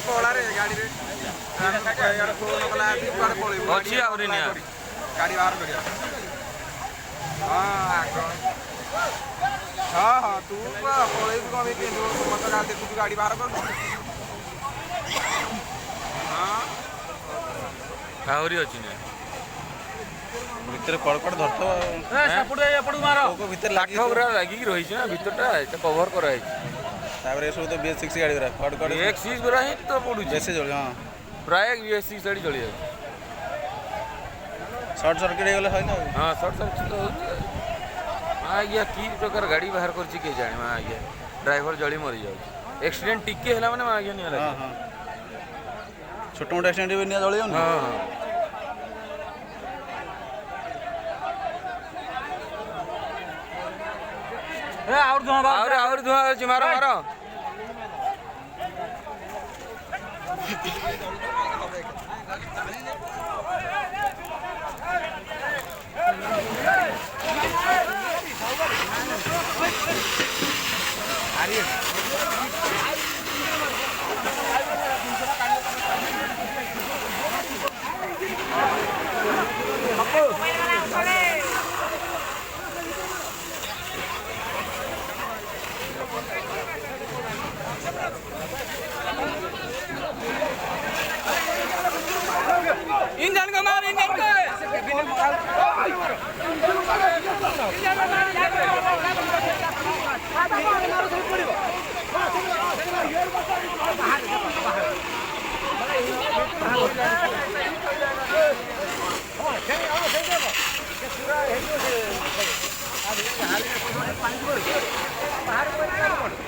ପଳାରେ ଗାଡ଼ିରେ ଫୋନ କଲା କୁଆଡ଼େ ପଳେଇବୁ ଅଛି ଆହୁରି ନିଆ ଗାଡ଼ି ବାହାର କରିବା ହଁ ଆଗ ହଁ ତୁ ପଳେଇବୁ କ'ଣ କେମିତି ମୋତେ ଦେଖୁଛୁ ଗାଡ଼ି ବାହାର କରୁଛୁ ହଁ ଆହୁରି ଅଛି ନିଆ ଭିତରେ କଡ଼କଡ଼ ଧରିଥିବ ଏପଟକୁ ମାର ଭିତରେ କାଠ ଗୁରା ଲାଗିକି ରହିଛି ନା ଭିତରଟା ଏଟା କଭର କରାହେଇଛି ତାପରେ ଏସବୁ ତ BS6 ଗାଡ଼ି ଗୁରା କଡ଼କଡ଼ BS6 ଗୁରା ହିଁ ତ ପଡ଼ୁଛି ବେଶୀ ଜଳି ହଁ ପ୍ରାୟ BS6 ଗାଡ଼ି ଜଳି ଯାଉଛି ସର୍ଟ ସର୍କିଟ୍ ହେଇଗଲେ ସଇଲା ଆଉ ହଁ ସର୍ଟ ସର୍କିଟ୍ ହେଉଛି ଆଜ୍ଞା କି ପ୍ରକାର ଗାଡ଼ି ବାହାର କରିଛି କିଏ ଜାଣେ ଆଜ୍ଞା ଡ୍ରାଇଭର ଜଳି ମରିଯାଉଛି ଆକ୍ସିଡେଣ୍ଟ ଟିକେ ହେଲା ମାନେ ଆଜ୍ଞା ନିଆ ହଁ ହଁ ଛୋଟ ମୋଟ ଆକ୍ସିଡେଣ୍ଟ ବି ନିଆ ଜଳି ଯାଉନି ହଁ ଆହୁରି ଧୂଆଁ ଅଛି ମାର ମାର इंजन को मार इंजन को बाहर